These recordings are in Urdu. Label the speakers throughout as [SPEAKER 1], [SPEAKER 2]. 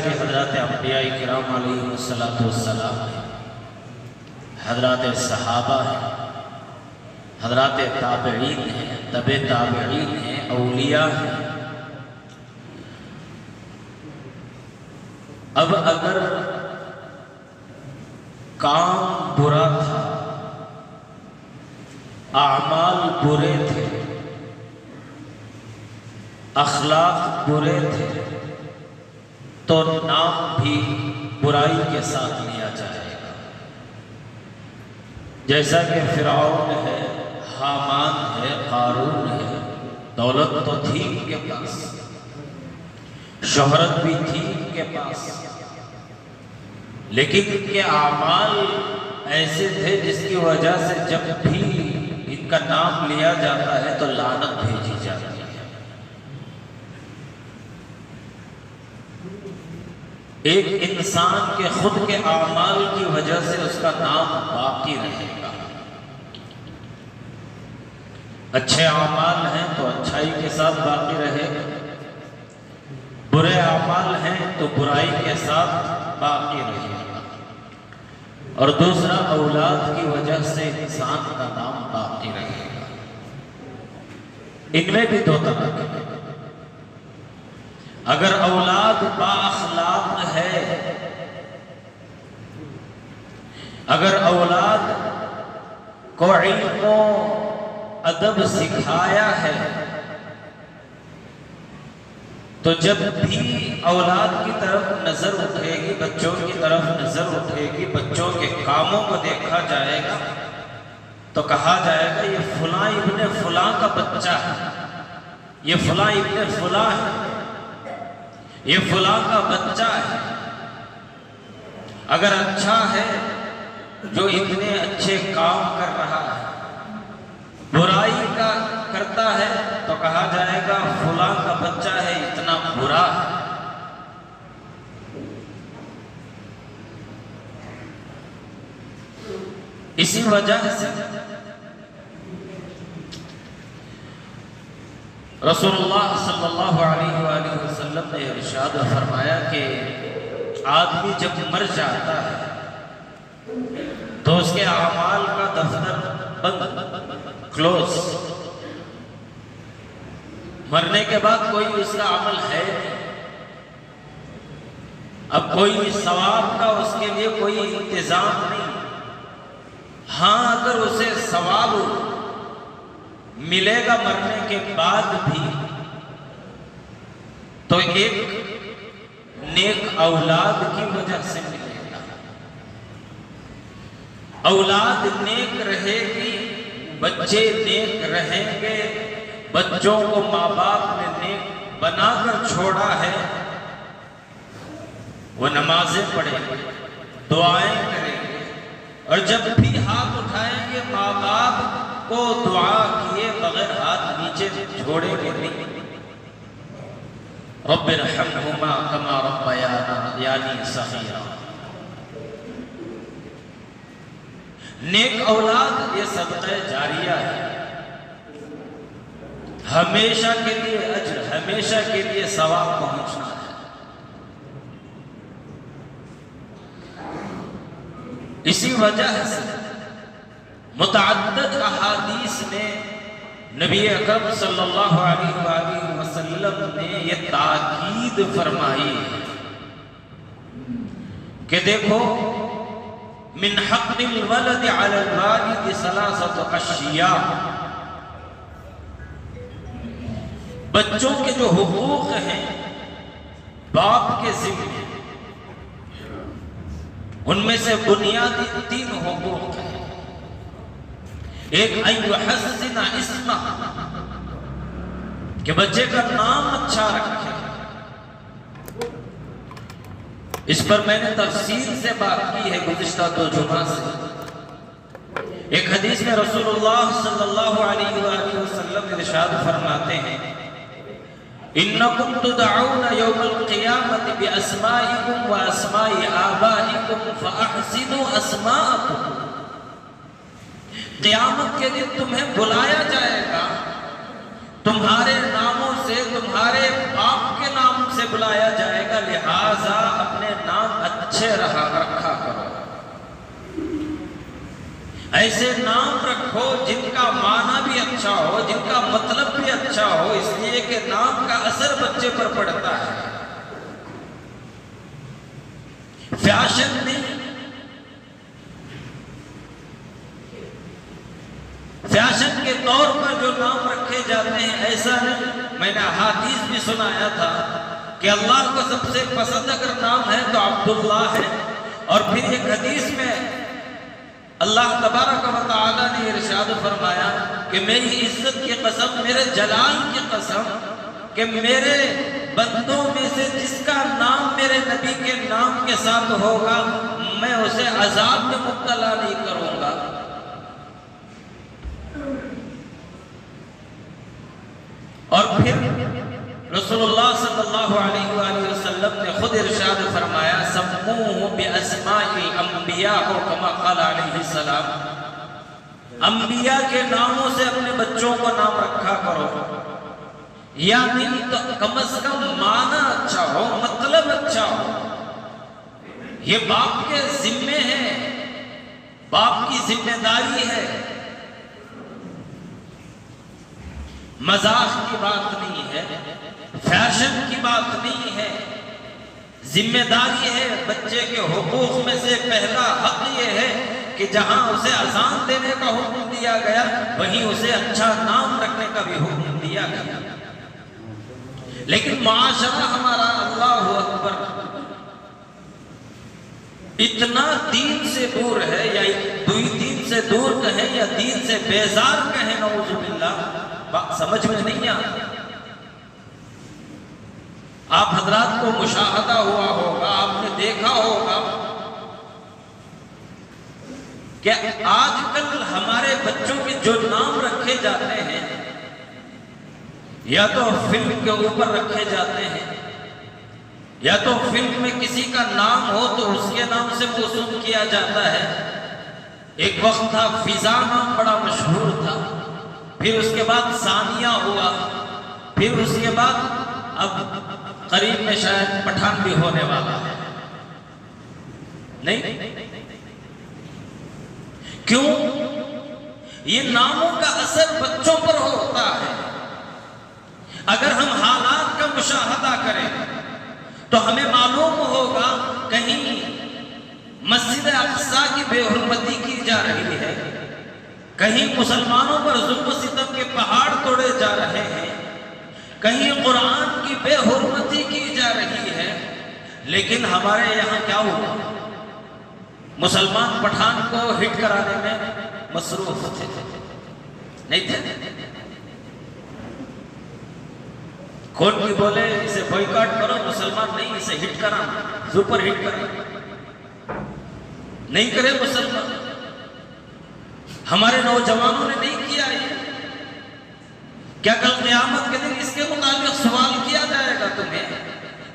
[SPEAKER 1] کہ حضرات انبیاء کرام علیہ السلام ہیں، حضرات صحابہ ہیں، حضرات تابعین ہیں، تبع تابعین ہیں، اولیاء ہیں. اب اگر کام برا تھا، اعمال برے تھے، اخلاق برے تھے، تو نام بھی برائی کے ساتھ لیا جائے گا. جیسا کہ فرعون ہے، حامان ہے، قارون ہے، دولت تو تھی ان کے پاس، شہرت بھی تھی ان کے پاس، لیکن ان کے اعمال ایسے تھے جس کی وجہ سے جب بھی ان کا نام لیا جاتا ہے تو لعنت بھیجی جاتی ہے. ایک انسان کے خود کے اعمال کی وجہ سے اس کا نام باقی رہے گا. اچھے اعمال ہیں تو اچھائی کے ساتھ باقی رہے گا، برے اعمال ہیں تو برائی کے ساتھ باقی رہے گا. اور دوسرا، اولاد کی وجہ سے انسان کا نام باقی رہے گا. ان میں بھی دو طرح کے ہیں. اگر اولاد با اخلاق ہے، اگر اولاد کو علم و ادب سکھایا ہے، تو جب بھی اولاد کی طرف نظر اٹھے گی، بچوں کی طرف نظر اٹھے گی، بچوں کے کاموں کو دیکھا جائے گا تو کہا جائے گا یہ فلاں ابن فلاں کا بچہ ہے، یہ فلاں ابن فلاں ہے، یہ فلاں کا بچہ ہے. اگر اچھا ہے جو اتنے اچھے کام کر رہا ہے، برائی کا کرتا ہے تو کہا جائے گا فلاں کا بچہ ہے، اتنا برا ہے. اسی وجہ سے رسول اللہ صلی اللہ علیہ وآلہ وسلم نے ارشاد فرمایا کہ آدمی جب مر جاتا ہے تو اس کے اعمال کا دفتر بند، کلوز. مرنے کے بعد کوئی اس کا عمل ہے نہیں. اب کوئی ثواب کا اس کے لیے کوئی انتظام نہیں. ہاں اگر اسے ثواب ملے گا مرنے کے بعد بھی تو ایک نیک اولاد کی وجہ سے ملے گا. اولاد نیک رہے گی، بچے نیک رہیں گے، بچوں کو ماں باپ نے نیک بنا کر چھوڑا ہے، وہ نمازیں پڑھیں گے، دعائیں کریں گے، اور جب بھی ہاتھ اٹھائیں گے ماں باپ کو دعا کیے بغیر ہاتھ نیچے چھوڑیں گے نہیں. رب ارحمہما کما ربیانی صغیرا. نیک اولاد یہ صدقہ جاریہ ہے، ہمیشہ کے لیے اجر، ہمیشہ کے لیے ثواب پہنچنا ہے. اسی وجہ سے متعدد احادیث میں نبی اکرم صلی اللہ علیہ وآلہ وسلم نے یہ تاکید فرمائی ہے کہ دیکھو، من حق الولد علی الوالد ثلاثۃ اشیاء، بچوں کے جو حقوق ہیں باپ کے ذمہ، ان میں سے بنیادی 3 حقوق ہیں. ایک ان یحسن اسمہ، کہ بچے کا نام اچھا رکھے. اس پر میں نے تفصیل سے بات کی ہے گزشتہ 2 جمعہ سے. ایک حدیث میں رسول اللہ صلی اللہ علیہ وآلہ وسلم ارشاد فرماتے ہیں انکم تدعون یوم القیامت باسمائکم واسماء آبائکم فاحسنوا اسماءکم. قیامت کے دن تمہیں بلایا جائے گا تمہارے ناموں سے، تمہارے باپ کے نام سے سے بلایا جائے گا، لہذا اپنے نام اچھے رکھا کرو، ایسے نام رکھو جن کا معنی بھی اچھا ہو، جن کا مطلب بھی اچھا ہو، اس لیے کہ نام کا اثر بچے پر پڑتا ہے، فیشن نہیں۔ فیشن کے طور پر جو نام رکھے جاتے ہیں ایسا نہیں۔ میں نے احادیث بھی سنایا تھا کہ اللہ کو سب سے پسند اگر نام ہے تو عبداللہ ہے، اور پھر ایک حدیث میں اللہ تبارک و تعالی نے ارشاد فرمایا کہ میری عزت کی قسم، میرے جلال کی قسم، کہ میرے بندوں میں سے جس کا نام میرے نبی کے نام کے ساتھ ہوگا میں اسے عذاب میں مبتلا نہیں کروں گا۔ اور پھر رسول اللہ صلی اللہ علیہ وآلہ وسلم نے خود ارشاد فرمایا سموہ باسماء الانبیاء، کما قال علیہ السلام، انبیاء کے ناموں سے اپنے بچوں کو نام رکھا کرو، یعنی تو کم از کم معنی اچھا ہو، مطلب اچھا ہو۔ یہ باپ کے ذمے ہے، باپ کی ذمہ داری ہے، مزاح کی بات نہیں ہے، فیشن کی بات نہیں ہے، ذمہ داری ہے۔ بچے کے حقوق میں سے پہلا حق یہ ہے کہ جہاں اسے اذان دینے کا حکم دیا گیا وہیں اسے اچھا نام رکھنے کا بھی حکم دیا گیا، لیکن معاشرہ ہمارا اللہ اکبر اتنا دین سے دور ہے، یا دین سے دور کہیں یا دین سے بیزار کہیں، نعوذ باللہ، بات سمجھ میں نہیں آتا۔ آپ حضرات کو مشاہدہ ہوا ہوگا، آپ نے دیکھا ہوگا کہ آج کل ہمارے بچوں کے جو نام رکھے جاتے ہیں یا تو فلم کے اوپر رکھے جاتے ہیں، یا تو فلم میں کسی کا نام ہو تو اس کے نام سے موسوم کیا جاتا ہے۔ ایک وقت تھا فضا نام بڑا مشہور تھا، پھر اس کے بعد ثانیہ ہوا، پھر اس کے بعد اب قریب میں شاید پٹھان بھی ہونے والا ہے، نہیں؟ کیوں؟ یہ ناموں کا اثر بچوں پر ہوتا ہے۔ اگر ہم حالات کا مشاہدہ کریں تو ہمیں معلوم ہوگا کہیں مسجد اقصی کی بے حرمتی کی جا رہی ہے، کہیں مسلمانوں پر ظلم و ستم کے پہاڑ توڑے جا رہے ہیں، کہیں قرآن کی بے حرمتی کی جا رہی ہے، لیکن ہمارے یہاں کیا ہوا؟ مسلمان پٹھان کو ہٹ کرانے میں مصروف تھے، نہیں تھے؟ کون بھی بولے اسے بوائیکاٹ کرو، مسلمان نہیں، اسے ہٹ کرانا، سپر ہٹ کرانا، نہیں کرے مسلمان۔ ہمارے نوجوانوں نے نہیں کیا یہ۔ کیا کل قیامت کے دن اس کے متعلق سوال کیا جائے گا تمہیں؟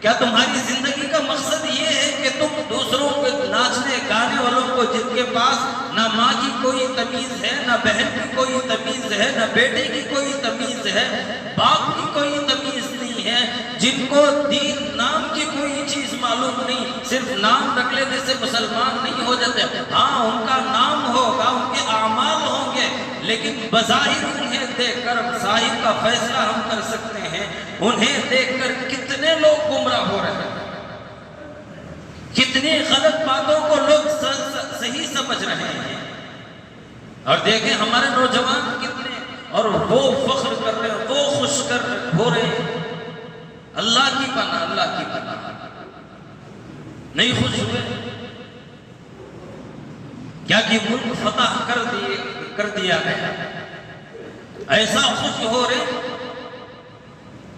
[SPEAKER 1] کیا تمہاری زندگی کا مقصد یہ ہے کہ تم دوسروں کو ناچنے گانے والوں کو، جن کے پاس نہ ماں کی کوئی تمیز ہے، نہ بہن کی کوئی تمیز ہے، نہ بیٹے کی کوئی تمیز ہے، باپ کی کوئی تمیز نہیں ہے، جن کو دین نام کی کوئی چیز معلوم نہیں، صرف نام رکھ لینے سے مسلمان نہیں ہو جاتے؟ ہاں ان کا نام ہوگا، ان کے اعمال ہوں گے، لیکن بظاہر انہیں دیکھ کر ظاہر کا فیصلہ ہم کر سکتے ہیں۔ انہیں دیکھ کر کتنے لوگ گمراہ ہو رہے ہیں، کتنی غلط باتوں کو لوگ صحیح سمجھ رہے ہیں، اور دیکھیں ہمارے نوجوان کتنے، اور وہ فخر کر رہے ہیں، وہ خوش ہو رہے ہیں۔ اللہ کی پناہ، اللہ کی پناہ، نہیں خوش ہوئے؟ کیا کہ ملک فتح کر دیا گیا، ایسا خوش ہو رہے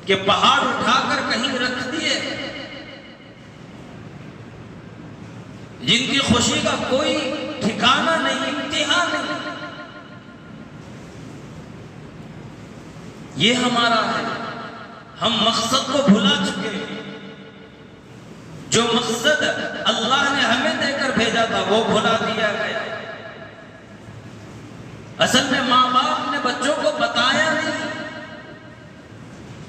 [SPEAKER 1] کہ پہاڑ اٹھا کر کہیں رکھ دیے، جن کی خوشی کا کوئی ٹھکانہ نہیں، انتہا نہیں۔ یہ ہمارا ہے، ہم مقصد کو بھلا چکے ہیں۔ جو مقصد اللہ نے ہمیں دے کر بھیجا تھا وہ بھلا دیا گیا۔ اصل میں ماں باپ نے بچوں کو بتایا نہیں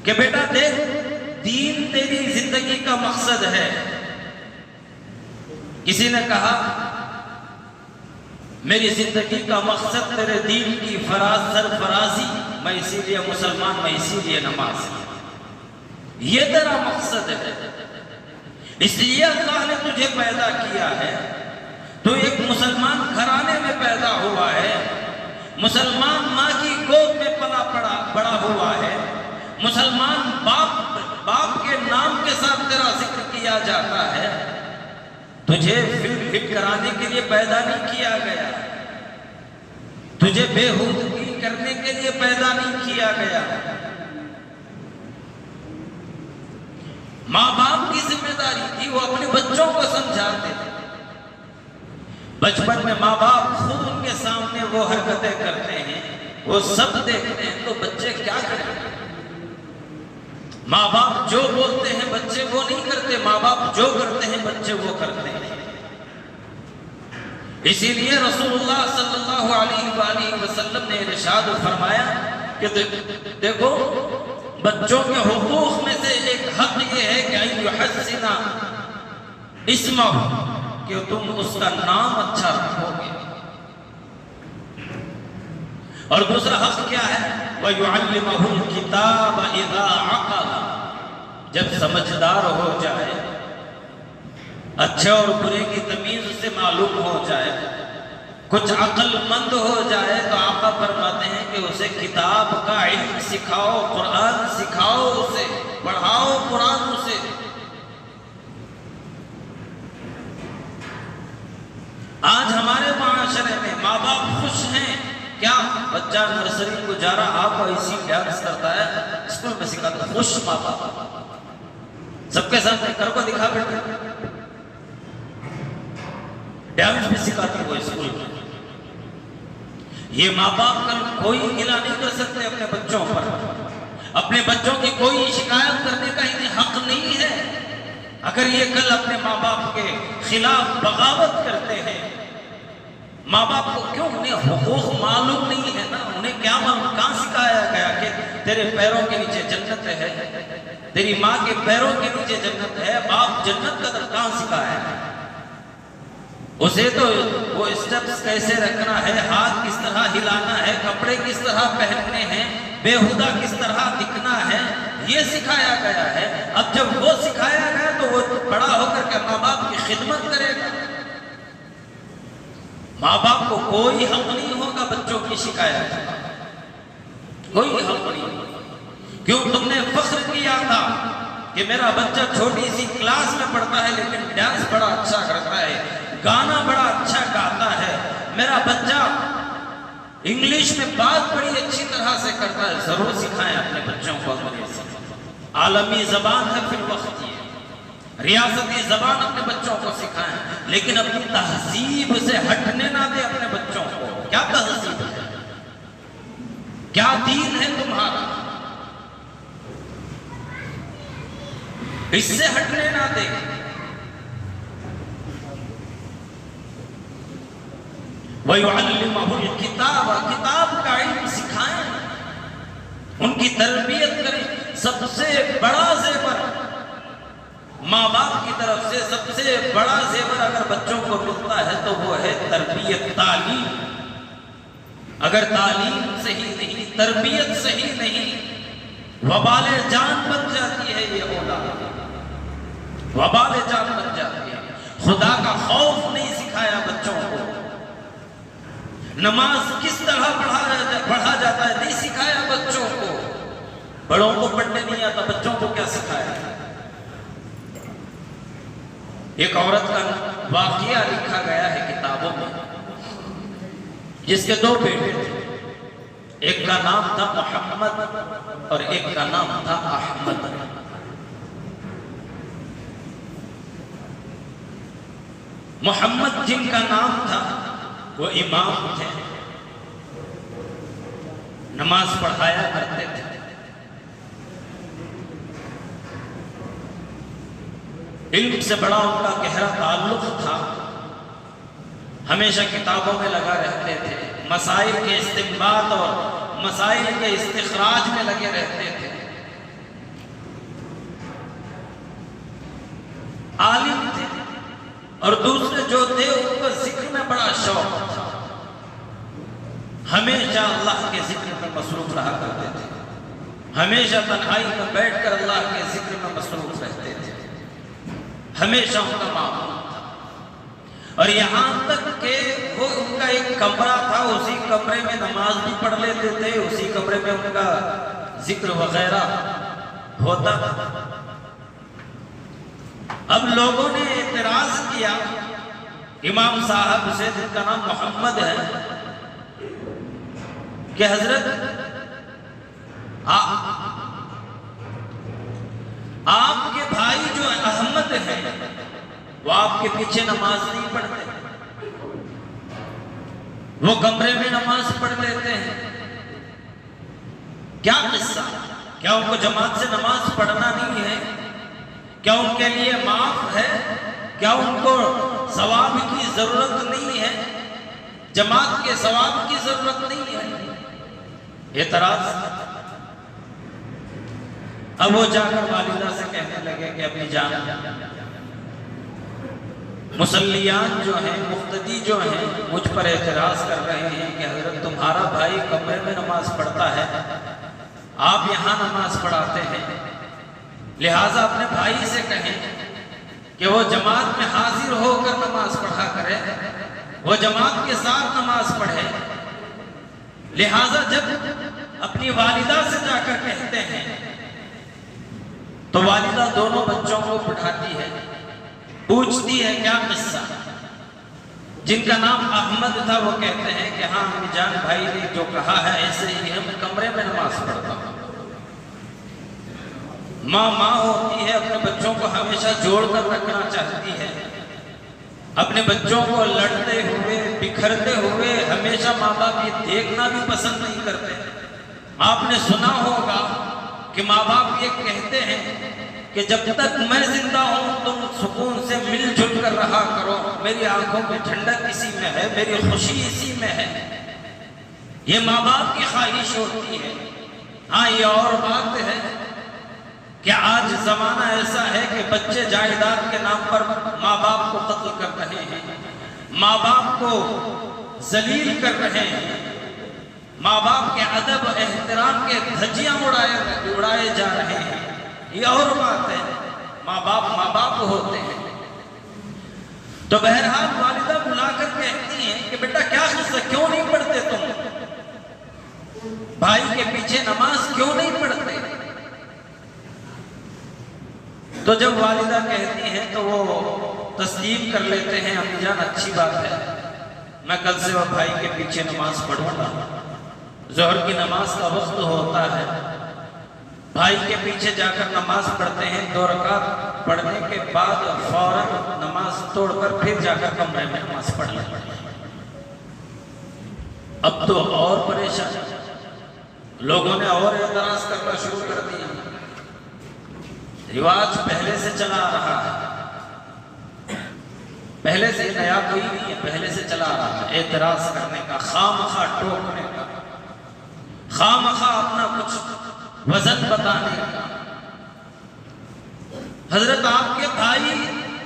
[SPEAKER 1] کہ بیٹا دیکھ دین تیری زندگی کا مقصد ہے. کسی نے کہا میری زندگی کا مقصد تیرے دین کی سرفرازی، میں اسی لیے مسلمان، میں اسی لیے نماز. یہ تیرا مقصد ہے، اس لیے اللہ نے تجھے پیدا کیا ہے. تو ایک مسلمان گھرانے میں پیدا ہوا ہے، مسلمان ماں کی گود میں پلا بڑا ہوا ہے، مسلمان باپ کے نام کے ساتھ تیرا ذکر کیا جاتا ہے. تجھے فلم ہٹ کرانے کے لیے پیدا نہیں کیا گیا، تجھے بےہودگی کرنے کے لیے پیدا نہیں کیا گیا. ماں باپ کی ذمہ داری تھی، وہ اپنے بچوں کو سمجھاتے تھے. بچپن میں ماں باپ خود ان کے سامنے وہ حرکتیں کرتے ہیں، وہ سب دیکھتے ہیں، تو بچے کیا کریں؟ ماں باپ جو بولتے ہیں بچے وہ نہیں کرتے، ماں باپ جو کرتے ہیں بچے وہ کرتے ہیں. اسی لیے رسول اللہ صلی اللہ علیہ وآلہ وسلم نے ارشاد فرمایا کہ دیکھو بچوں کے حقوق میں سے ایک حق یہ ہے کہ ان یحسن اسمہ، کہ تم اس کا نام اچھا رکھو گے. اور دوسرا حق کیا ہے؟ وَيُعَلِّمَهُ الْكِتَابَ إِذَا عَقَلَ، جب سمجھدار ہو جائے، اچھے اور برے کی تمیز اسے معلوم ہو جائے، کچھ عقل مند ہو جائے، تو آقا فرماتے ہیں کہ اسے کتاب کا علم سکھاؤ، قرآن سکھاؤ، اسے پڑھاؤ قرآن اسے. آج ہمارے معاشرے میں ماں باپ خوش ہیں، کیا بچہ نرسری کو جا رہا، آپ ایسی ڈانس کرتا ہے، اسکول میں سکھاتا ہے، خوش ماں باپ، سب کے سامنے کر کو دکھا بیٹھے، ڈانس بھی سکھاتی وہ اسکول میں. یہ ماں باپ کا کوئی گلہ نہیں کر سکتے اپنے بچوں پر، اپنے بچوں کی کوئی شکایت کرنے کا انہیں حق نہیں ہے. اگر یہ کل اپنے ماں باپ کے خلاف بغاوت کرتے ہیں، ماں باپ کو کیوں؟ انہیں حقوق معلوم نہیں ہے نا. انہیں کیا معلوم؟ کہاں سکھایا گیا کہ تیرے پیروں کے نیچے جنت ہے، تیری ماں کے پیروں کے نیچے جنت ہے؟ باپ جنت کا در کہاں سکھایا ہے؟ اسے تو وہ اسٹیپس کیسے رکھنا ہے، ہاتھ کس طرح ہلانا ہے، کپڑے کس طرح پہننے ہیں، بےہودہ کس طرح دکھنا ہے، یہ سکھایا گیا ہے. اب جب وہ سکھایا گیا تو وہ بڑا ہو کر کے ماں باپ کی خدمت کرے گا. ماں باپ کو کوئی حق نہیں ہوگا بچوں کی شکایت، کوئی حق نہیں. کیوں؟ تم نے فخر کیا تھا کہ میرا بچہ چھوٹی سی کلاس میں پڑھتا ہے لیکن ڈانس بڑا اچھا کرتا ہے، گانا بڑا اچھا گاتا ہے، میرا بچہ انگلش میں بات بڑی اچھی طرح سے کرتا ہے. ضرور سکھائیں اپنے بچوں کو انگریزی. عالمی زبان ہے فی الوقت، یہ ریاستی زبان اپنے بچوں کو سکھائیں، لیکن اپنی تہذیب سے ہٹنے نہ دیں اپنے بچوں کو. کیا تہذیب ہے؟ کیا دین ہے تمہارا؟ اس سے ہٹنے نہ دیں. وَيُعَلِّمَهُ الْكِتَابَ، کتاب کا علم سکھائیں، ان کی تربیت کریں. سب سے بڑا زیور ماں باپ کی طرف سے، سب سے بڑا زیور اگر بچوں کو ملتا ہے تو وہ ہے تربیت، تعلیم. اگر تعلیم صحیح نہیں، تربیت صحیح نہیں، وبال جان بن جاتی ہے. یہ اولاد وبال جان بن جاتی ہے. خدا کا خوف نہیں سکھایا بچوں کو، نماز کس طرح پڑھا جاتا ہے نہیں سکھایا بچوں کو. بڑوں کو پڑھنے نہیں آتا، بچوں کو کیا سکھایا؟ ایک عورت کا واقعہ لکھا گیا ہے کتابوں میں، جس کے دو بیٹے تھے. ایک کا نام تھا محمد اور ایک کا نام تھا احمد. محمد جن کا نام تھا وہ امام تھے، نماز پڑھایا کرتے تھے. علم سے بڑا ان کا گہرا تعلق تھا، ہمیشہ کتابوں میں لگا رہتے تھے، مسائل کے استنباط اور مسائل کے استخراج میں لگے رہتے تھے. عالم تھے، اور دوسرے جو تھے ان کو ذکر میں بڑا شوق تھا، ہمیشہ اللہ کے ذکر میں مصروف رہا کرتے تھے، ہمیشہ تنہائی میں بیٹھ کر اللہ کے ذکر میں مصروف رہتے تھے، ہمیشہ ان کا معمول تھا۔ اور یہاں تک کہ وہ ان کا ایک کمرہ تھا، اسی کمرے میں نماز بھی پڑھ لیتے تھے، اسی کمرے میں ان کا ذکر وغیرہ ہوتا تھا۔ اب لوگوں نے اعتراض کیا امام صاحب سے، جن کا نام محمد ہے، کہ حضرت آپ کے بھائی جو احمد ہیں وہ آپ کے پیچھے نماز نہیں پڑھتے، وہ کمرے میں نماز پڑھ لیتے ہیں، کیا قصہ؟ کیا ان کو جماعت سے نماز پڑھنا نہیں ہے؟ کیا ان کے لیے معاف ہے؟ کیا ان کو ثواب کی ضرورت نہیں ہے؟ جماعت کے ثواب کی ضرورت نہیں ہے؟ اعتراض۔ اب وہ جا کر والدہ سے کہنے لگے کہ اپنی جان، مسلیان جو ہیں، مقتدی جو ہیں، مجھ پر اعتراض کر رہے ہیں کہ حضرت تمہارا بھائی کمرے میں نماز پڑھتا ہے، آپ یہاں نماز پڑھاتے ہیں، لہٰذا اپنے بھائی سے کہیں کہ وہ جماعت میں حاضر ہو کر نماز پڑھا کرے، وہ جماعت کے ساتھ نماز پڑھے۔ لہٰذا جب اپنی والدہ سے جا کر کہتے ہیں تو والدہ دونوں بچوں کو بٹھاتی ہے، پوچھتی ہے کیا قصہ؟ جن کا نام احمد تھا وہ کہتے ہیں کہ ہاں امی جان، بھائی نے جو کہا ہے ایسے ہی ہم کمرے میں نماز پڑھتا ہوں۔ ماں ہوتی ہے، اپنے بچوں کو ہمیشہ جوڑ کر رکھنا چاہتی ہے، اپنے بچوں کو لڑتے ہوئے بکھرتے ہوئے ہمیشہ ماں باپ یہ دیکھنا بھی پسند نہیں کرتے۔ آپ نے سنا ہوگا کہ ماں باپ یہ کہتے ہیں کہ جب تک میں زندہ ہوں تم سکون سے مل جل کر رہا کرو، میری آنکھوں میں ٹھنڈک اسی میں ہے، میری خوشی اسی میں ہے، یہ ماں باپ کی خواہش ہوتی ہے۔ ہاں یہ اور بات ہے کہ آج زمانہ ایسا ہے کہ بچے جائیداد کے نام پر ماں باپ کو قتل کر رہے ہیں، ماں باپ کو ذلیل کر رہے ہیں، ماں باپ کے ادب احترام کے دھجیاں اڑائے جا رہے ہیں، یہ اور بات ہے۔ ماں باپ ہوتے ہیں۔ تو بہرحال والدہ بلا کر کہتی ہیں کہ بیٹا کیا قصہ، کیوں نہیں پڑھتے تم؟ بھائی کے پیچھے نماز کیوں نہیں پڑھتے؟ تو جب والدہ کہتی ہیں تو وہ تسلیم کر لیتے ہیں، امی جان اچھی بات ہے، میں کل سے وہ بھائی کے پیچھے نماز پڑھوں گا۔ ظہر کی نماز کا وقت ہوتا ہے، بھائی کے پیچھے جا کر نماز پڑھتے ہیں، 2 رکعت پڑھنے کے بعد فوراً نماز توڑ کر پھر جا کر کمرے میں نماز پڑھ لیتے ہیں۔ اب تو اور پریشان، لوگوں نے اور اعتراض کرنا شروع کر دیا۔ رواج پہلے سے چلا آ رہا ہے، پہلے سے نیا کوئی نہیں ہے، پہلے سے چلا آ رہا ہے اعتراض کرنے کا، خواہ ٹوکنے کا، خواہ اپنا کچھ وزن بتانے کا۔ حضرت آپ کے بھائی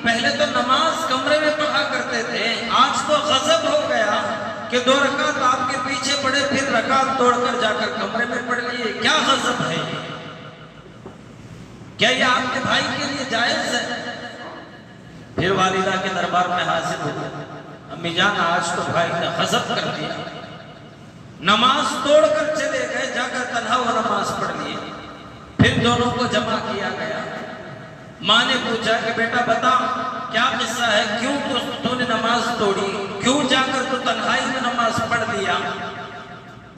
[SPEAKER 1] پہلے تو نماز کمرے میں پڑھا کرتے تھے، آج تو غضب ہو گیا کہ 2 رکعت آپ کے پیچھے پڑے پھر رکعت توڑ کر جا کر کمرے میں پڑھ لیے، کیا غضب ہے یہ؟ کیا یہ آپ کے بھائی کے لیے جائز ہے؟ پھر والدہ کے دربار میں حاضر ہو گئے، امی جان آج تو بھائی نے غضب کر دیا، نماز توڑ کر چلے گئے، جا کر تنہا وہ نماز پڑھ لیے۔ پھر دونوں کو جمع کیا گیا، ماں نے پوچھا کہ بیٹا بتا کیا قصہ ہے، کیوں تو نے نماز توڑی، کیوں جا کر تو تنہائی میں نماز پڑھ لیا،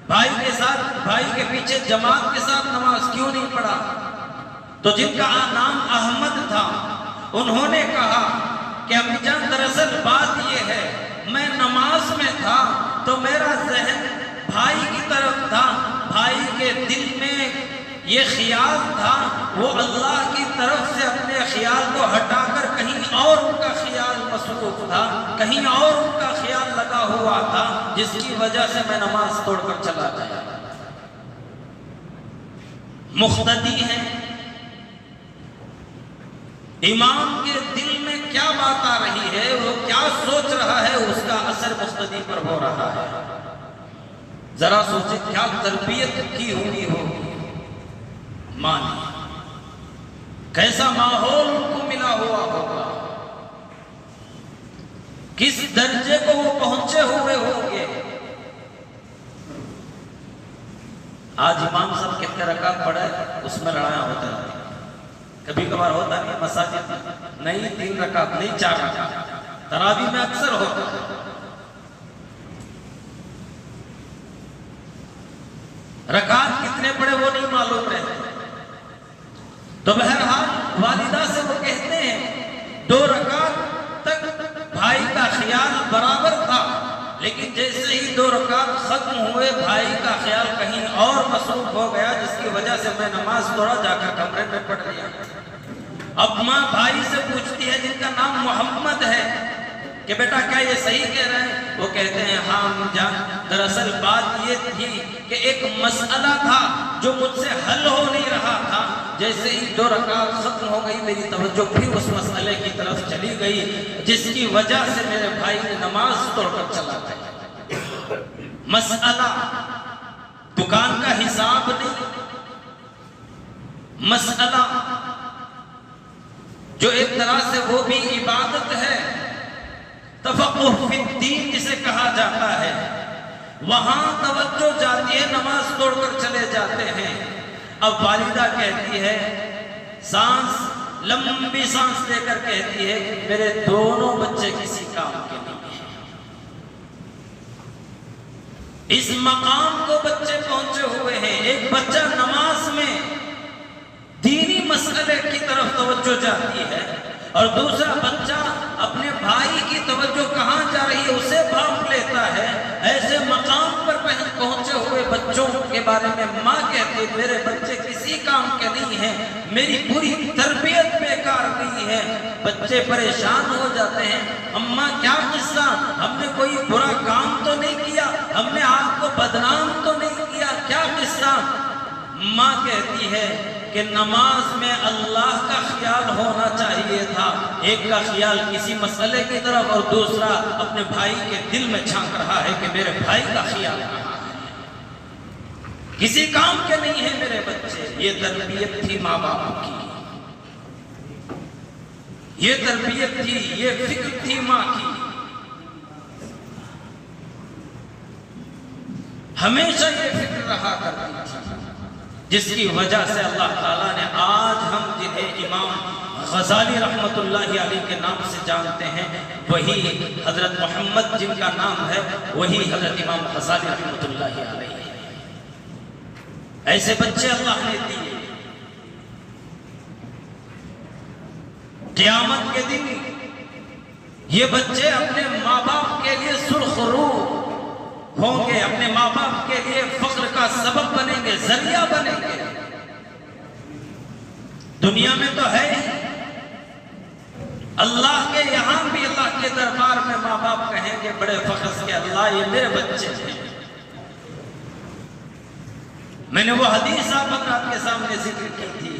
[SPEAKER 1] بھائی کے ساتھ، بھائی کے پیچھے جماعت کے ساتھ نماز کیوں نہیں پڑھا؟ تو جن کا نام احمد تھا انہوں نے کہا کہ امی جان دراصل بات یہ ہے، میں نماز میں تھا تو میرا ذہن بھائی کی طرف تھا، بھائی کے دل میں یہ خیال تھا، وہ اللہ کی طرف سے اپنے خیال کو ہٹا کر کہیں اور ان کا خیال مصروف تھا، کہیں اور ان کا خیال لگا ہوا تھا، جس کی وجہ سے میں نماز توڑ کر چلا گیا۔ مقتدی ہیں، امام کے دل میں کیا بات آ رہی ہے، وہ کیا سوچ رہا ہے، اس کا اثر مقتدی پر ہو رہا ہے۔ ذرا سوچیں کیا تربیت کی ہوئی ہوگی ماں نے، کیسا ماحول ان کو ملا ہوا ہوگا، کس درجے کو وہ پہنچے ہوئے ہوں گے۔ آج امام صاحب کتنے رکعت پڑھے اس میں لڑائیاں ہوتے رہتی ہیں، کبھی کبھار ہوتا نہیں مساجد نہیں 3 رکعت نہیں 4 رکعت، تراویح میں اکثر ہوتا ہے۔ رکعت کتنے پڑھے وہ نہیں معلوم رہتے، تو بہرحال والدہ سے وہ کہتے ہیں 2 رکعت تک بھائی کا خیال برابر تھا، لیکن جیسے ہی 2 رکعت ختم ہوئے بھائی کا خیال کہیں اور مصروف ہو گیا، جس کی وجہ سے میں نماز توڑا جا کر کمرے میں پڑھ لیا۔ اب ماں بھائی سے پوچھتی ہے جن کا نام محمد ہے کہ بیٹا کیا یہ صحیح کہہ رہے ہیں؟ وہ کہتے ہیں ہاں جان، دراصل بات یہ تھی کہ ایک مسئلہ تھا جو مجھ سے حل ہو نہیں رہا تھا، جیسے ہی 2 رکعت ختم ہو گئی میری توجہ پھر اس مسئلے کی طرف چلی گئی، جس کی وجہ سے میرے بھائی نے نماز توڑ کر چلا گیا۔ مسئلہ دکان کا حساب نہیں، مسئلہ جو ایک طرح سے وہ بھی عبادت ہے، تفقہ فی الدین جسے کہا جاتا ہے، وہاں توجہ جاتی ہے، نماز توڑ کر چلے جاتے ہیں۔ اب والدہ کہتی ہے، سانس لمبی سانس لے کر کہتی ہے کہ میرے دونوں بچے کسی کام کے نہیں ہیں۔ اس مقام کو بچے پہنچے ہوئے ہیں، ایک بچہ نماز میں دینی مسئلے کی طرف توجہ جاتی ہے، اور دوسرا بچہ اپنے بھائی کی توجہ کہاں جا رہی ہے اسے بھانپ لیتا ہے۔ ایسے مقام پر پہنچے ہوئے بچوں کے بارے میں ماں کہتی ہے میرے بچے کسی کام کے نہیں ہیں، میری پوری تربیت بیکار گئی ہے۔ بچے پریشان ہو جاتے ہیں، اماں کیا قصہ، ہم نے کوئی برا کام تو نہیں کیا، ہم نے آپ کو بدنام تو نہیں کیا، کیا قصہ؟ ماں کہتی ہے کہ نماز میں اللہ کا خیال ہونا چاہیے تھا، ایک کا خیال کسی مسئلے کی طرف اور دوسرا اپنے بھائی کے دل میں جھانک رہا ہے کہ میرے بھائی کا خیال کہاں ہے، کسی کام کے نہیں ہیں میرے بچے۔ یہ تربیت تھی ماں باپ کی، یہ تربیت تھی، یہ فکر تھی ماں کی۔ ہمیشہ یہ فکر رہا کرتی تھی، جس کی وجہ سے اللہ تعالیٰ نے آج ہم جنہیں امام غزالی رحمت اللہ علیہ کے نام سے جانتے ہیں، وہی حضرت محمد جن کا نام ہے، وہی حضرت امام غزالی رحمت اللہ علیہ ہے۔ ایسے بچے اللہ نے دیے۔ قیامت کے دن یہ بچے اپنے ماں باپ کے لیے سرخ روح ہوں گے، اپنے ماں باپ کے لیے فخر کا سبب بنیں گے، ذریعہ بنیں گے۔ دنیا میں تو ہے ہی، اللہ کے یہاں بھی اللہ کے دربار میں ماں باپ کہیں گے بڑے فخر سے اللہ یہ میرے بچے ہیں۔ میں نے وہ حدیث آپ کے سامنے ذکر کی تھی،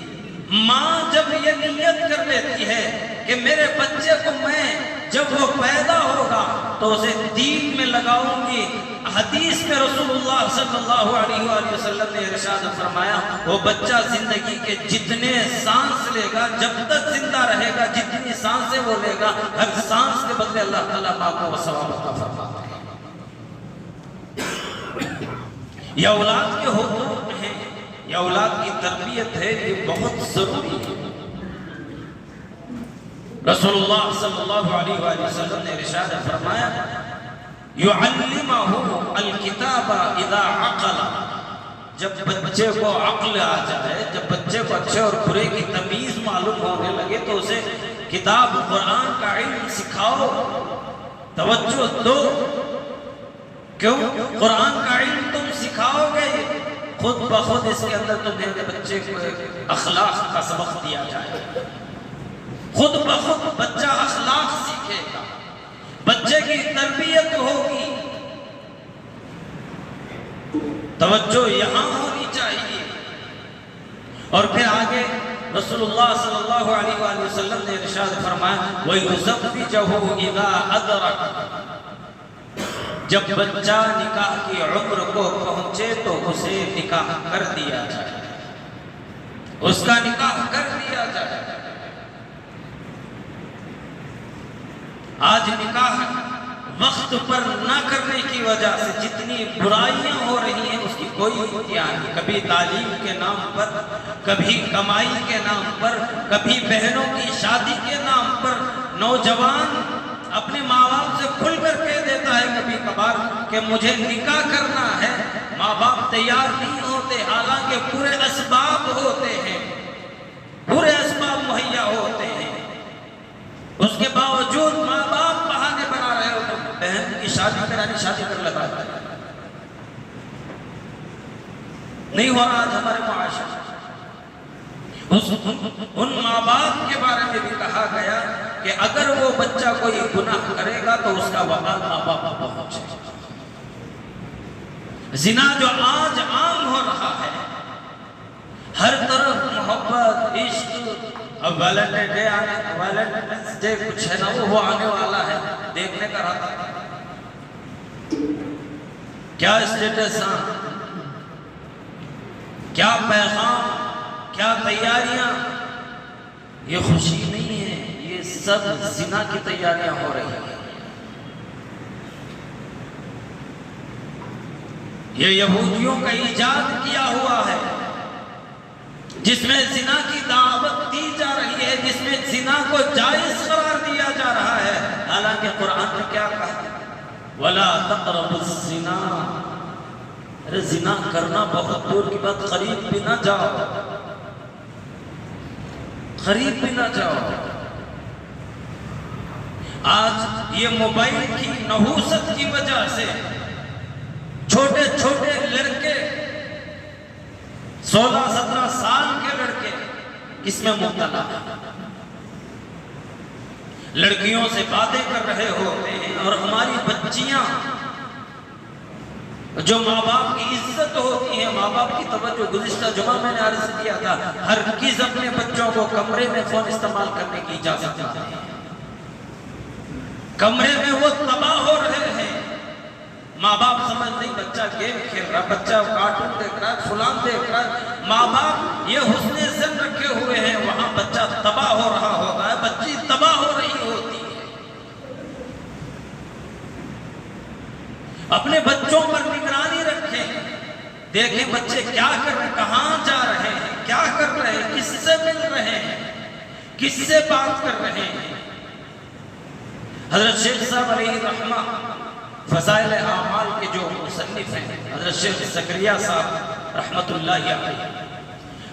[SPEAKER 1] ماں جب یہ نیت کر لیتی ہے کہ میرے بچے کو میں جب وہ پیدا ہوگا تو اسے دین میں لگاؤں گی۔ حدیث میں رسول اللہ صلی اللہ علیہ وآلہ وسلم نے ارشاد فرمایا وہ بچہ زندگی کے جتنے سانس لے گا، جب تک زندہ رہے گا جتنی سانسیں وہ لے گا، ہر سانس کے بدلے اللہ تعالیٰ ماں کو وہ ثواب عطا فرماتا ہے۔ یہ اولاد کے حقوق ہیں، یہ اولاد کی تربیت ہے، یہ بہت ضروری ہے۔ رسول اللہ صلی اللہ علیہ وآلہ وسلم نے ارشاد فرمایا يُعَلِّمَهُ الْكِتَابَ إِذَا عَقَلَ، جب بچے کو عقل آ جائے، جب بچے کو اچھے اور برے کی تمیز معلوم ہونے لگے تو اسے کتاب قرآن کا علم سکھاؤ، توجہ دو۔ کیوں؟ قرآن کا علم تم سکھاؤ گے، خود بخود اس کے اندر تمہیں بچے کو اخلاق کا سبق دیا جائے، خود بخود بچہ اخلاق سیکھے گا، بچے کی تربیت ہوگی۔ توجہ یہاں ہونی چاہیے۔ اور پھر آگے رسول اللہ صلی اللہ علیہ وآلہ وسلم نے ارشاد فرمایا وَيُزَوِّجَهُ إِذَا أَدْرَكَ، جب بچہ نکاح کی عمر کو پہنچے تو اسے نکاح کر دیا جائے، اس کا نکاح کر دیا جائے۔ آج نکاح وقت پر نہ کرنے کی وجہ سے جتنی برائیاں ہو رہی ہیں اس کی کوئی انتہا نہیں، کبھی تعلیم کے نام پر، کبھی کمائی کے نام پر، کبھی بہنوں کی شادی کے نام پر نوجوان اپنے ماں باپ سے کھل کر کہہ دیتا ہے کبھی کبھار کہ مجھے نکاح کرنا ہے، ماں باپ تیار نہیں ہوتے، حالانکہ پورے اسباب ہوتے ہیں، پورے اسباب مہیا ہوتے ہیں، اس کے باوجود ماں باپ بہانے بنا رہے ہوتے ہیں، بہن کی شادی کرانی، شادی کر لگا نہیں ہو رہا آج ہمارے معاشرے۔ ان ماں باپ کے بارے میں بھی کہا گیا کہ اگر وہ بچہ کوئی گناہ کرے گا تو اس کا وبال ماں باپ کو پہنچے گا۔ زنا جو آج عام ہو رہا ہے، ہر طرف محبت، عشق، اب ویلنٹائن ڈے آنے، ویلنٹائنس ڈے کچھ ہے نا وہ آنے والا ہے، دیکھنے کا رہا تھا کیا اسٹیٹس، کیا پیغام، کیا تیاریاں، یہ خوشی نہیں ہے، یہ سب زنا کی تیاریاں ہو رہی ہیں۔ یہ یہودیوں کا ایجاد کیا ہوا ہے جس میں زنا کی دعوت دی جا رہی ہے، جس میں زنا کو جائز قرار دیا جا رہا ہے، حالانکہ قرآن نے کیا کہا؟ وَلَا تَقْرَبُوا الزِّنَا، ارے زنا کرنا بہت دور کی بات، قریب بھی نہ جاؤ، قریب بھی نہ جاؤ۔ آج یہ موبائل کی نحوست کی وجہ سے چھوٹے چھوٹے لڑکے، 16-17 سال کے لڑکے اس میں مبتلا ہیں، لڑکیوں سے باتیں کر رہے ہوتے ہیں، اور ہماری بچیاں جو ماں باپ کی عزت ہوتی ہیں، ماں باپ کی توجہ، گزشتہ جمعہ میں نے عرض کیا تھا ہرگز اپنے بچوں کو کمرے میں فون استعمال کرنے کی اجازت نہ دیں، کمرے میں وہ تباہ ہو رہے ہیں، ماں باپ سمجھ نہیں بچہ گیم کھیل رہا، بچہ کارٹون دیکھ رہا ہے، فلان دیکھ رہا ہے، ماں باپ یہ حسن ذن رکھے ہوئے ہیں، وہاں بچہ تباہ ہو رہا ہوتا ہے، بچی تباہ ہو رہی ہوتی ہے۔ اپنے بچوں پر نگرانی رکھیں، دیکھیں بچے کیا کر رہے ہیں، کہاں جا رہے ہیں، کیا کر رہے ہیں، کس سے مل رہے ہیں، کس سے بات کر رہے ہیں۔ حضرت شیخ صاحب علیہ رحمہ فضائل اعمال کے جو مصنف ہیں، حضرت شیخ زکریا صاحب رحمت اللہ علیہ،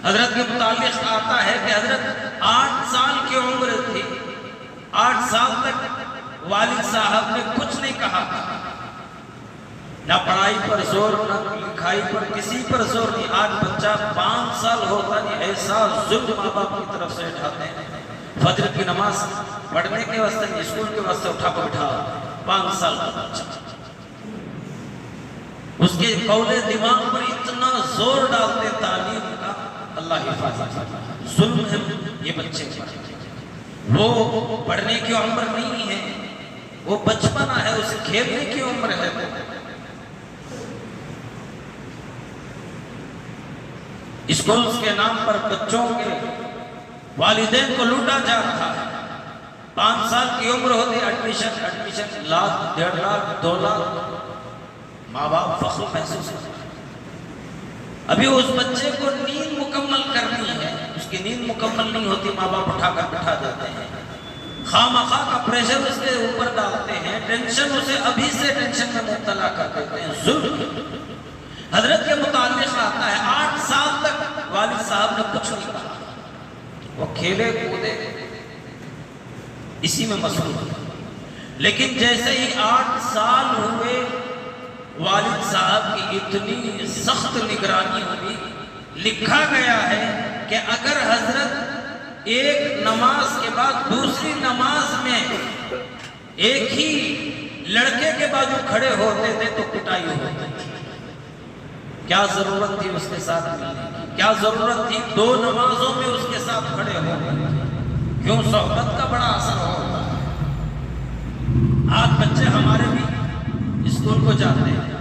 [SPEAKER 1] حضرت کے متعلق آتا ہے کہ حضرت 8 سال کی عمر تھی، 8 سال تک والد صاحب نے کچھ نہیں کہا تھا، نہ پڑھائی پر زور، نہ لکھائی پر، کسی پر زور نہیں۔ آج بچہ 5 سال ہوتا نہیں، ایسا ظلم ماں باپ کی طرف سے اٹھاتے ہیں، فجر کی نماز پڑھنے کے واسطے، اسکول کے واسطے اٹھا کر بٹھا، 5 سال کا بچہ، اس کے قول دماغ پر اتنا زور ڈالتے تعلیم کا، اللہ حفاظت، ظلم ہے یہ بچے پر۔ وہ پڑھنے کی عمر نہیں ہے، وہ بچپنا ہے، اسے کھیلنے کی عمر ہے۔ اسکولز کے نام پر بچوں کے والدین کو لوٹا جا رہا ہے، 5 سال کی عمر ہوتی، ایڈمیشن لاکھ، 1.5 لاکھ، 2 لاکھ، ماں باپ فخر محسوس کرتے ہیں۔ ابھی اس بچے کو نیند مکمل کرنی ہے، اس کی نیند مکمل نہیں ہوتی، ماں باپ اٹھا کر بٹھا دیتے ہیں، خواہ کا پریشر اس کے اوپر ڈالتے ہیں، ٹینشن اسے ابھی سے ٹینشن میں مبتلا کر دیتے ہیں، ظلم۔ حضرت کے متعلق آتا ہے 8 سال تک والد صاحب نے کچھ نہیں کہا، وہ کھیلے کودے اسی میں مصروف ہے، لیکن جیسے ہی 8 سال ہوئے والد صاحب کی اتنی سخت نگرانی ہوئی، لکھا گیا ہے کہ اگر حضرت ایک نماز کے بعد دوسری نماز میں ایک ہی لڑکے کے بازو کھڑے ہوتے تھے تو پٹائی ہوتی تھی، کیا ضرورت تھی اس کے ساتھ ملنے کی؟ کیا ضرورت تھی 2 نمازوں میں اس کے ساتھ کھڑے ہونے کی؟ کیوں صحبت کا بڑا اثر ہوتا ہے۔ آج بچے ہمارے بھی اسکول کو جاتے ہیں،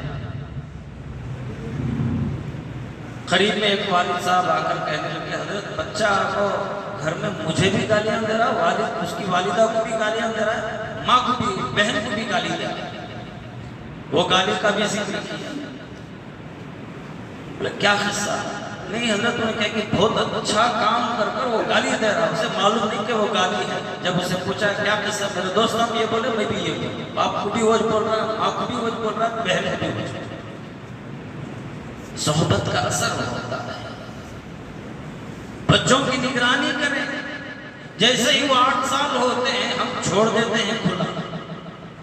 [SPEAKER 1] قریب میں ایک والد صاحب آ کر کہنے لگے حضرت بچہ آپ کو گھر میں مجھے بھی گالیاں دے رہا، والد اس کی والدہ کو بھی گالیاں دے رہا ہے، ماں کو بھی، بہن کو بھی گالی دے رہا ہے۔ وہ گالی کا بھی ذکر کیا۔ بولے کیا قصہ؟ نہیں حضرت انہوں نے کہا کہ بہت اچھا کام کر کر وہ گالی دے رہا، اسے معلوم نہیں کہ وہ گالی ہے۔ جب اسے پوچھا کیا قصہ، میرے دوست ہم یہ بولے میں بھی یہ بولے، باپ کو بھی وجہ بول رہا ہے، ماں کو بھی وجہ بول رہا ہے، بہن کو بھی وجہ بول رہا ہے۔ صحبت کا اثر ہوتا ہے۔ بچوں کی نگرانی کریں، جیسے ہی وہ 8 سال ہوتے ہیں ہم چھوڑ دیتے ہیں کھلا،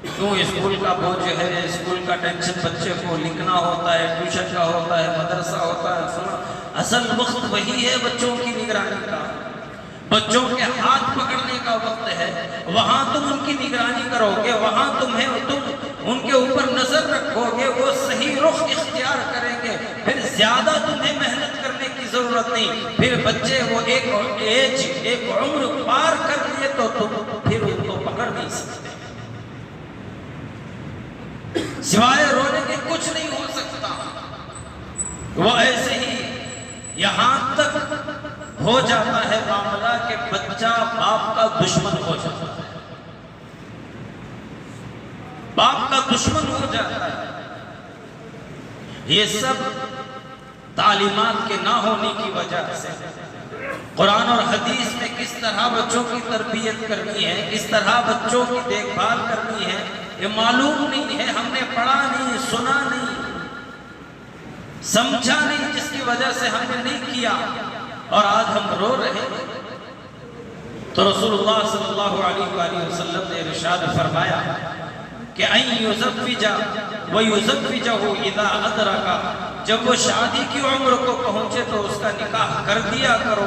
[SPEAKER 1] کیوں اسکول کا بوجھ ہے، اسکول کا ٹینشن، بچے کو لکھنا ہوتا ہے، ٹیوشن کا ہوتا ہے، مدرسہ ہوتا ہے۔ اصل وقت وہی ہے بچوں کی نگرانی کا، بچوں کے ہاتھ پکڑنے کا وقت ہے۔ وہاں تم ان کی نگرانی کرو گے، وہاں تم ان کے اوپر نظر رکھو گے، وہ صحیح رخ اختیار کریں گے، پھر زیادہ تمہیں محنت کرنے کی ضرورت نہیں۔ پھر بچے وہ ایک عمر پار کر لیے تو تم پھر ان کو پکڑ نہیں سکتے، سوائے رونے کے کچھ نہیں ہو سکتا۔ وہ ایسے ہی یہاں تک ہو جاتا ہے معاملہ کہ بچہ باپ کا دشمن ہو جاتا ہے، باپ کا دشمن ہو جاتا ہے۔ یہ سب تعلیمات کے نہ ہونے کی وجہ سے۔ قرآن اور حدیث میں کس طرح بچوں کی تربیت کرنی ہے، کس طرح بچوں کی دیکھ بھال کرنی ہے، یہ معلوم نہیں ہے، ہم نے پڑھا نہیں، سنا نہیں، سمجھا نہیں، جس کی وجہ سے ہم نے نہیں کیا اور آج ہم رو رہے ہیں۔ تو رسول اللہ صلی اللہ علیہ وآلہ وسلم نے ارشاد فرمایا کہ اَن یُزَوِّجَ وَیُزَوِّجَهُ اِذَا أَدْرَكَ، جب وہ شادی کی عمر کو پہنچے تو اس کا نکاح کر دیا کرو۔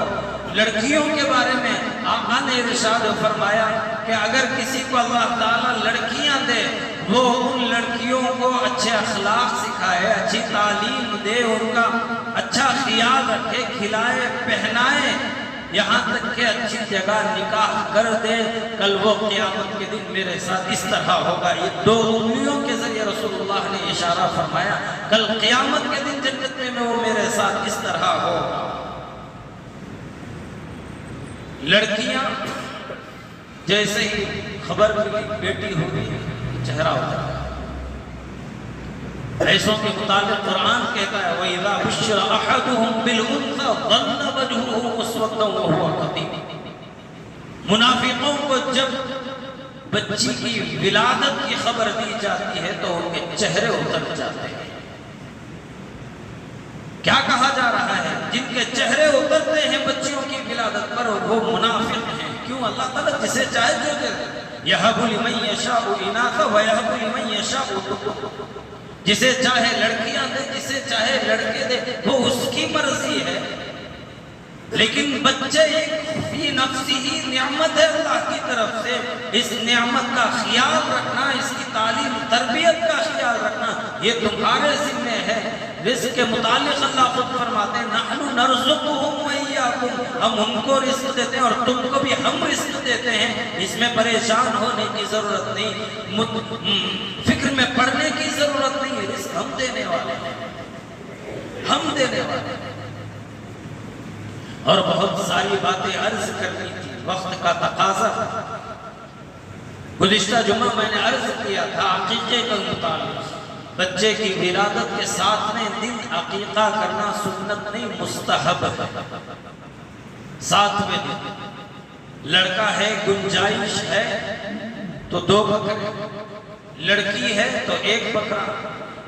[SPEAKER 1] لڑکیوں کے بارے میں آقا نے ارشاد فرمایا کہ اگر کسی کو اللہ تعالیٰ لڑکیاں دے، وہ ان لڑکیوں کو اچھے اخلاق سکھائے، اچھی تعلیم دے، ان کا اچھا خیال رکھے، کھلائے پہنائے، یہاں تک کہ اچھی جگہ نکاح کر دے، کل وہ قیامت کے دن میرے ساتھ اس طرح ہوگا۔ یہ 2 انگلیوں کے ذریعے رسول اللہ نے اشارہ فرمایا، کل قیامت کے دن جنت میں وہ میرے ساتھ اس طرح ہوگا۔ لڑکیاں جیسے ہی خبر ملی بیٹی ہوگی چہرہ ہوتا ہے، ایسوں کے متعلق قرآن کہتا ہے وَإِذَا بُشِّرَ أَحَدُهُمْ بِالْأُنثَىٰ ظَلَّ وَجْهُهُ مُسْوَدًّا وَهُوَ كَظِيمٌ۔ منافقوں کو جب بچی کی ولادت کی خبر دی جاتی ہے تو ان کے چہرے اتر جاتے ہیں۔ کیا کہا جا رہا ہے؟ جن کے چہرے اترتے ہیں بچیوں کی ولادت پر وہ منافق ہیں۔ کیوں؟ اللہ تعالیٰ جسے چاہے دے دیتے ہیں۔ يَهَبُ لِمَن يَشَاءُ إِنَاثًا وَيَهَبُ لِمَن يَشَاءُ الذُّكُورَ، جسے چاہے لڑکیاں دے، جسے چاہے لڑکے دے، وہ اس کی مرضی ہے۔ لیکن بچے ایک فی نفسی ہی نعمت ہے اللہ کی طرف سے، اس نعمت کا خیال رکھنا، اس کی تعلیم تربیت کا خیال رکھنا یہ تمہارے ذمہ ہے۔ رزق کے متعلق اللہ خود فرماتے ہیں نحن نرزقهم وإياكم، ہم ان کو رزق دیتے ہیں اور تم کو بھی ہم رزق دیتے ہیں۔ اس میں پریشان ہونے کی ضرورت نہیں، فکر میں پڑنے کی ضرورت نہیں، رزق ہم دینے والے ہیں، ہم دینے والے ہیں۔ اور بہت ساری باتیں عرض کرنی تھی، وقت کا تقاضا۔ گزشتہ جمعہ میں نے عرض کیا تھا عقیقے کے متعلق، بچے کی ولادت کے 7ویں دن عقیقہ کرنا سنت نہیں، مستحب ہے۔ 7ویں دن لڑکا ہے، گنجائش ہے تو 2 بکرے، لڑکی ہے تو 1 بکرا،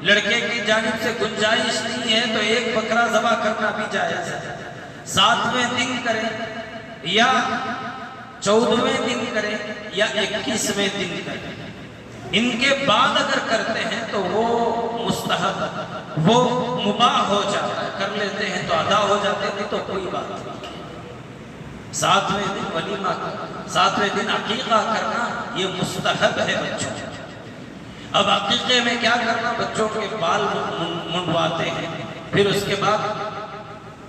[SPEAKER 1] لڑکے کی جانب سے گنجائش نہیں ہے تو 1 بکرا ذبح کرنا بھی جائز ہے۔ 7ویں دن کریں یا 14ویں دن کریں یا 21ویں دن کریں، ان کے بعد اگر کرتے ہیں تو وہ مستحب، وہ مباح ہو جاتا ہے، کر لیتے ہیں تو ادا ہو جاتے ہیں تو کوئی بات نہیں۔ 7ویں دن ولیمہ کرنا، 7ویں دن عقیقہ کرنا یہ مستحب ہے بچوں۔ اب عقیقے میں کیا کرنا؟ بچوں کے بال منڈواتے ہیں، پھر اس کے بعد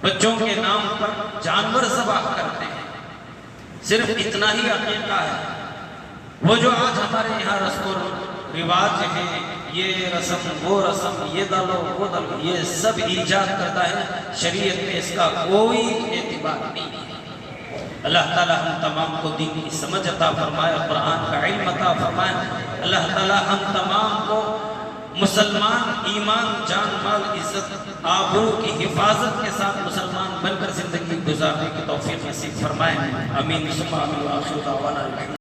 [SPEAKER 1] بچوں کے نام پر جانور ذبح کرتے ہیں۔ صرف اتنا ہی عقیدہ ہے۔ وہ جو آج ہمارے یہاں رسم و رواج ہیں، یہ رسم وہ رسم، یہ ڈالو وہ ڈالو، یہ سب ایجاد کرتا ہے، شریعت میں اس کا کوئی اعتبار نہیں ہے۔ اللہ تعالیٰ ہم تمام کو دین کی سمجھ عطا فرمائے، قرآن کا علم عطا فرمائے۔ اللہ تعالیٰ ہم تمام کو مسلمان ایمان، جان، مال، عزت، آبرو کی حفاظت کے ساتھ مسلمان بن کر زندگی گزارنے کی توفیق نصیب فرمائے۔ آمین ثم آمین وآخر دعوانا۔